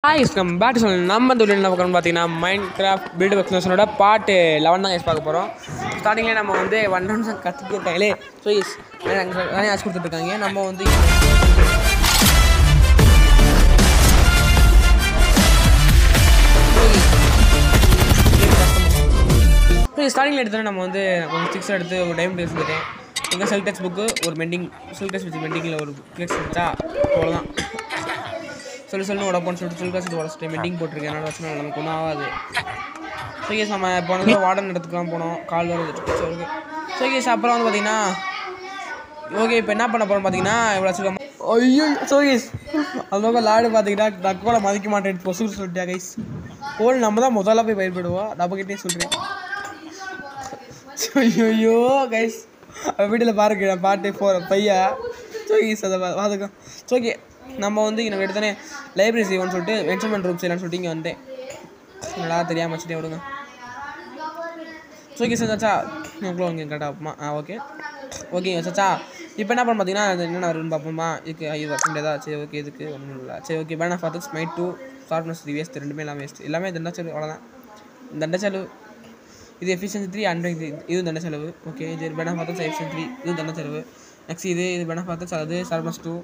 Hi come back to சொல்லணும். நம்ம இந்த என்ன பார்க்கணும்னு பார்த்தீங்கன்னா மைன்கிராஃப்ட் பில்ட் வெக்னேஷனோட பார்ட் 11 தான் பார்க்க போகிறோம். ஸ்டார்டிங்கில் நம்ம வந்து 1 நிமிஷம் கற்றுட்டு இருக்காங்களே. ஸோ நிறைய ஆச்சு கொடுத்துட்ருக்காங்க. நம்ம வந்து ஸ்டார்டிங்கில் எடுத்தோன்னா நம்ம வந்து ஒரு 6 எடுத்து ஒரு டைம் எடுத்துக்கிட்டேன். எங்கள் செல் டச் புக்கு ஒரு செல் டச் வச்சு மெண்டிங்கில் ஒரு கிளிக்ஸ் வச்சா அவ்வளோதான். சொல்லி உடப்பான்னு சொல்லிட்டு சொல்லி உடச்சிட்டு மெண்டிங் போட்டிருக்கேன். அதனால் வச்சு நமக்கு ஒன்றும் ஆகாது. ஸோ கேஸ் நம்ம போனது வார்டன் இடத்துக்குலாம் போனோம். கால் வர வச்சுருக்கு. ஸோ கேஸ் அப்புறம் வந்து பார்த்தீங்கன்னா ஓகே இப்போ என்ன பண்ண போகிறோம் பார்த்தீங்கன்னா இவ்வளோ வச்சுருக்கோம். ஐயோ ஸோ கேஸ் அந்த பக்கம் லாடு பார்த்தீங்கன்னா டக்கோலை மதிக்க மாட்டேன் பொசுக்கு சொல்லிட்டியா கைஸ். கோல் நம்ம தான் முதல்ல போய் பயன்படுவோம். நம்மக்கிட்டே சொல்கிறேன். ஐயோ கைஸ் வீட்டில் பாருங்க பாட்டு போகிற பையா. ஸோ கேஸ் அதை பார்த்துக்கோ. ஸோ ஓகே நம்ம வந்து எனக்கு எடுத்தோன்னே லைப்ரரி செய்வோன்னு சொல்லிட்டு என்சன்மெண்ட் ரூம் செய்யலான்னு சொல்லிட்டு இங்கே வந்தேன். என்னடா தெரியாமல் வச்சுட்டே விடுங்க. ஸோ ஓகே சார் சாச்சா எவ்வளோ இங்கே கரெக்டாக ஓகே சாச்சா இப்போ என்ன பண்ண பார்த்தீங்கன்னா அது என்னென்ன வரும்னு பார்ப்போமா. இதுக்கு ஐயோ வரண்டேதா சரி ஓகே இதுக்கு ஒன்றும் இல்லை. சரி okay bane of arthropods smite 2 sharpness 3 waste ரெண்டுமே எல்லாம் வேஸ்ட் எல்லாமே தண்டை செலவு அவ்வளோதான். தண்டை செலவு இது எஃபிஷியன்சி 3 அண்ட் இதுவும் தண்டை செலவு. ஓகே இது பேன் ஆஃப் ஆர்த்தஸ் எஃபிஷியன்சி 3 இதுவும் தண்டை செலவு. நெக்ஸ்ட் இது பேன் ஆஃப் ஆர்த்தஸ் அது ஷார்ப்னஸ் 2.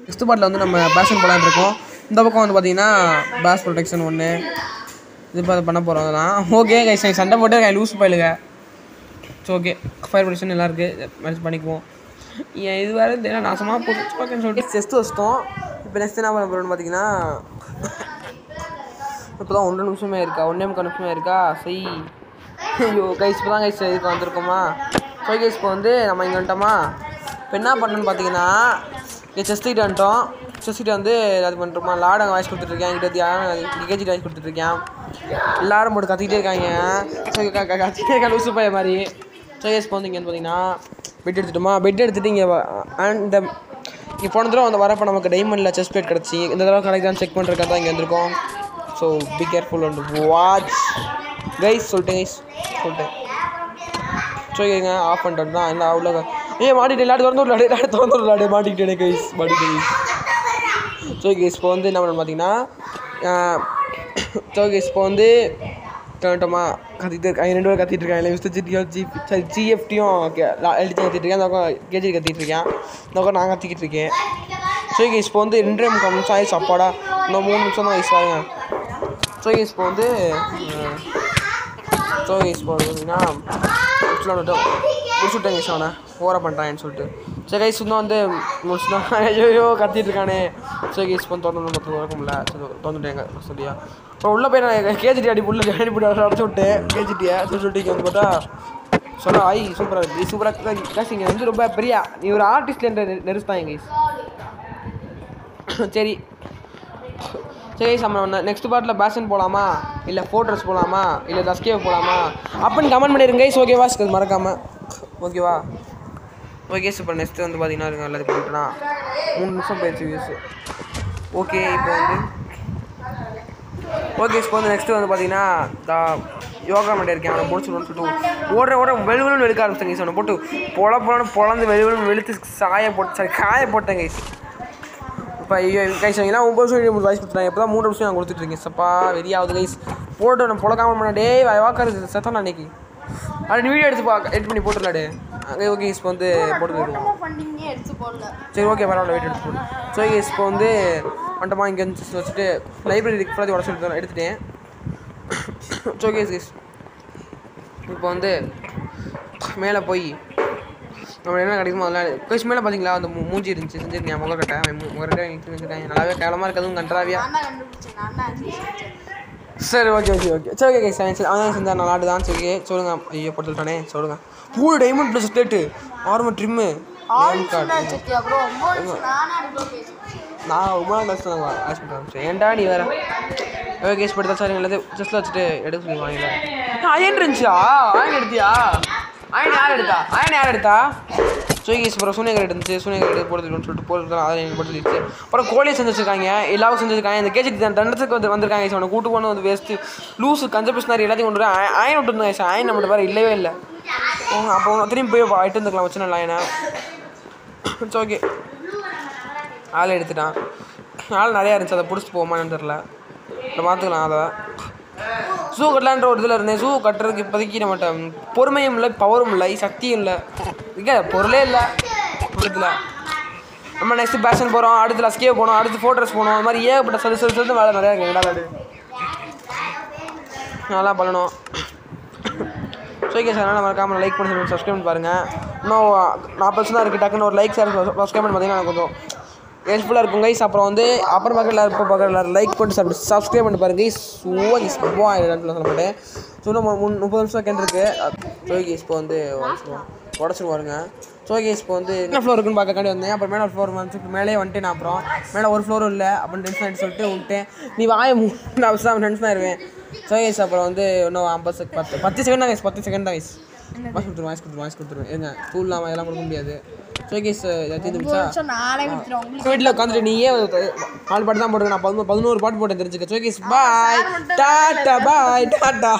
நெக்ஸ்ட் பார்ட்டில் வந்து நம்ம பேஷன் போலான்னு இருக்கோம். இந்த பக்கம் வந்து பார்த்தீங்கன்னா பேஸ் ப்ரொடெக்ஷன் 1 இது இப்போ பண்ண போகிறோம். அதெல்லாம் ஓகே கைஸ் சண்டை போட்டு லூஸ் போயிடுங்க. ஸோ ஓகே ஃபயர் ப்ரொடெக்ஷன் எல்லாம் இருக்குது மேனேஜ் பண்ணிக்குவோம். ஏன் இது வேறு தெரியல நாசமாக போட்டுன்னு சொல்லிட்டு செஸ்ட்டு வச்சிட்டோம். இப்போ நெக்ஸ்ட் என்ன பண்ண போகிறோம்னு பார்த்தீங்கன்னா இப்போ தான் 1 நிமிஷமே இருக்கா 1 நிமிஷமே இருக்கா சரி. ஐயோ கைஸ் இப்போ தான் கைஸ் இதுக்கு வந்திருக்கோமா. ஸோ கைஸ் இப்போ வந்து நம்ம இங்கே வந்துட்டோமா. இப்போ என்ன பண்ணணுன்னு பார்த்தீங்கன்னா இங்கே செஸ்ட்டு வந்துட்டோம். செஸ்ட்டு வந்து அது பண்ணுறோமா லாடு அங்கே வாய்ஸ் கொடுத்துட்ருக்கேன். இங்கே கேஜி வாய்ஸ் கொடுத்துட்ருக்கேன். எல்லோரும் போட்டு கத்திக்கிட்டே இருக்காங்க. ஸோ கத்திக்கிட்டே இருக்காங்க லூசு பைய மாதிரி. ஸோ இப்போ வந்து இங்கே பார்த்தீங்கன்னா பெட் எடுத்துட்டோமா. பெட் எடுத்துகிட்டு இங்கே இந்த இங்கே போன தடவை வந்து வரப்போ நமக்கு டைமண்டில் செஸ் பிளேட் கிடச்சி இந்த தடவை கிடைக்குதான்னு செக் பண்ணுறதுக்காக தான் இங்கே வந்திருக்கோம். So be careful and watch guys சொல்லிட்டேன் ஸோ இங்கே ஆஃப் பண்ணிட்டு தான் எல்லாம் அவ்வளோ மாட்டிக்கிட்டு லாடு திறந்து லாடு மாட்டிக்கிட்டேன் கைஸ் மாட்டிக்கிட்டேன். ஸோ கேஸ் இப்போ வந்து என்ன பண்ண பார்த்தீங்கன்னா ஸோ கேஸ் இப்போ வந்து டொமா கத்திட்டு இருக்காங்க 2 பேர் கத்திட்டு இருக்காங்க. மிஸ்டர் ஜிஎஃப்டியும் எல்டியும் கத்திட்டு இருக்கேன். அந்த கேஜி கத்திட்டு இருக்கேன். இந்த நான் கத்திக்கிட்டு இருக்கேன். ஸோ கேஸ் இப்போ வந்து 2.5 நிமிஷம் ஆயிடுச்சு அப்பாடா. இன்னும் 3 நிமிஷம் தான் வயசு ஆகுங்க. ஸோ கேஸ் இப்போ வந்து பார்த்தீங்கன்னா முடிச்சுட்டேன் கைஸ் அவனை ஓவராக பண்ணுறான்னு சொல்லிட்டு. சரி கைஸ் இன்னும் வந்து முடிச்சுதான் ஐயோ கத்திட்டு இருக்கானே. சரி கைஸ் இப்போ திறந்து வரக்கும்ல சரி திறந்துட்டேங்க சரியா. அப்புறம் உள்ளே போய் நான் கேஜிடி அடிப்படி அடைச்சி விட்டேன் கேஜிடியை சொல்லிட்டு இங்கே வந்து பார்த்தா சொல்ல ஐ சூப்பராக இருக்குது சூப்பராக கைஸ். இங்கே வந்து ரொம்ப பெரிய நீ ஒரு ஆர்டிஸ்ட் நெருஸ்தான் கைஸ். சரி கைஸ் நம்ம நெக்ஸ்ட் பார்ட்டில் பேஷன் போகலாமா இல்லை ஃபோர்ட்ரஸ் போகலாமா இல்லை தஸ்கேவ் போகலாமா அப்படின்னு கமெண்ட் பண்ணிடுங்க கைஸ். ஓகேவா மறக்காமல் ஓகேவா. Okay super. நெக்ஸ்ட்டு வந்து பார்த்தீங்கன்னா நல்லது பண்ணிட்டுனா 3 நிமிஷம் போயிடுச்சு வியூஸு. ஓகே இப்போ வந்து நெக்ஸ்ட்டு வந்து பார்த்தீங்கன்னா யோகா பண்ணிட்டு இருக்கேன். அவனை முடிச்சுடுன்னு சொல்லிட்டு ஓடுற வெளுவெளுன்னு வெளுக்க ஆரம்பிச்சேன் கைஸ். அவனை போட்டு பொழந்து வெளுவெளுன்னு வெளுத்து காய போட்டேன் கைஸ். இப்போ ஐயோ கைஸ் வாங்கினா 9 நிமிஷம் வாய்ஸ் கொடுத்துட்டாங்க. எப்போ தான் 3 நிமிஷம் நான் கொடுத்துட்ருக்கேன். சப்பா வெறியாவது கைஸ் போட்டு நான் பொழக்காமல் பண்ண டே வாக்காரு செத்தான் அன்னைக்கு அப்படி வீடியோ எடிட் பண்ணி போட்டுடலாடு. ஓகே இப்போ வந்து போட்டு சரி ஓகே பரவாயில்ல வெயிட் எடுத்து போட்டு. ஸோ இப்போ வந்து வந்துட்டோமா இங்கே வச்சுட்டு லைப்ரரிக்கு ஃபுல்லாக உடச்சு எடுத்துட்டேன். ஸோ கேஸ் இப்போ வந்து மேலே போய் நம்ம என்ன கிடைக்குமோ அதெல்லாம் கைஸ் மேலே பார்த்தீங்களா அந்த மூஞ்சி இருந்துச்சு செஞ்சுருக்கேன். முகக்கட்டை செஞ்சுருக்காங்க நல்லாவே கேவலமாக இருக்கிறதும் கண்டராவியா. சரி ஓகே சரி ஓகே கைஸ் அவன் செஞ்சால் நல்லாடு தான். சரி சொல்லுங்கள் ஐயோ போட்டு சொல்லிட்டானே சொல்லுங்கள். பூ diamond plus state armour trim நான் ரொம்ப நாள் கஷ்டம் வாஷ் பண்ணுறேன். ஏன்டா நீ வேறு ஓகே கேஸ் போட்டு தான் சார் எல்லாத்தையும் ஜஸ்ட்டில் வச்சுட்டு எடுக்க சொல்லி வாங்கிடலாம். அயன் இருந்துச்சா அயன் எடுத்தியா அயன் யார் எடுத்தா. ஸோ கேஸ் அப்புறம் சூனியகர் இருந்துச்சு சூனியகர் எடுத்து போடுறதுன்னு சொல்லிட்டு போட்டு அதை எனக்கு போட்டு சொல்லிடுச்சு. அப்புறம் கோழியை செஞ்சு வச்சுருக்காங்க எல்லாரும் செஞ்சுருக்காங்க. இந்த கேஜிக்கு தண்டத்துக்கு வந்திருக்காங்க. அவனை கூட்டு போன வந்து வேஸ்ட்டு லூஸு கஞ்சபிஸ்னாரி எல்லாத்தையும் கொண்டு வர அயன் விட்டுருந்தாங்க சார். அயன் நம்மகிட்ட வேறு இல்லவே இல்லை. அப்போ திரும்பி போய் ஆகிட்டு இருந்துக்கலாம் வச்சுனா அயனை. இட்ஸ் ஓகே ஆளை எடுத்துட்டான். நாள் நிறையா இருந்துச்சு, அதை பிடிச்சிட்டு போமான்னு தெரில. இப்போ பார்த்துக்கலாம். அதை ஷூ கட்டலான்ற ஒரு இதில் இருந்தேன். ஷூ கட்டுறதுக்கு இப்போதைக்கு நம்மகிட்ட பொறுமையும் இல்லை, பவரும் இல்லை, சக்தியும் இல்லை, இங்கே பொருளே இல்லை இடத்துல. நம்ம நெக்ஸ்ட்டு பேஷன் போகிறோம், அடுத்து லஸ்கே போகணும், அடுத்து ஃபோட்டோஸ் போகணும். அது மாதிரி ஏகப்பட்ட சொல்லு வேலை நிறையா இருக்குது. விடாது நல்லா பண்ணணும். ஸோ ஓகே சார், அதனால் மறக்காமல் லைக் பண்ணி சப்ஸ்கிரைப் பண்ணி பாருங்கள். இன்னும் 40 தான் இருக்குது. டக்குன்னு ஒரு லைக் சார் சப்ஸ்கிரைப் பண்ணி பார்த்தீங்கன்னா எனக்கு கொஞ்சம் ஹெல்ப்ஃபுல்லாக இருக்கும் கைஸ். அப்புறம் வந்து அப்புறம் பார்க்கல இப்போ பார்க்கல லைக் பண்ணிட்டு சப்ஸ்கிரைப் பண்ணி பாருங்க கைஸ். சொல்ல மாட்டேன். ஸோ இன்னும் 30 நிமிஷம் கேட்டுருக்கு. ஸோ கைஸ் இப்போ வந்து உடச்சிருவாருங்க. ஸோ கைஸ் இப்போ வந்து என்ன ஃப்ளோர் இருக்குன்னு பார்க்கக்காண்டி வந்தேன். அப்புறம் மேலே ஒரு ஃப்ளோர் வந்து மேலே வந்துட்டு நான் அப்புறம் மேலே ஒரு ஃப்ளோரும் இல்லை அப்படின்னு டென்ஷன் ஆகிட்டு சொல்லிட்டு விட்டேன். நீ வாய நான் டென்ஷன் ஆயிடுவேன். ஸோ கைஸ் அப்புறம் வந்து இன்னும் 10 செகண்ட் தான் கைஸ், 10 செகண்ட் தான் கைஸ். வாய்ஸ் கொடுத்துருவேன் ஏங்க ஸ்கூல்லாம் எல்லாம் கொடுக்க முடியாது. ஸோ கைஸ் வீட்டில் உட்காந்துட்டு நீயே 4 பாட்டு தான் போட்டுருக்கேன். நான் 11 பாட்டு போட்டேன் தெரிஞ்சுக்க. ஸோ கைஸ் பாய் டாட்டா பாய் டாட்டா.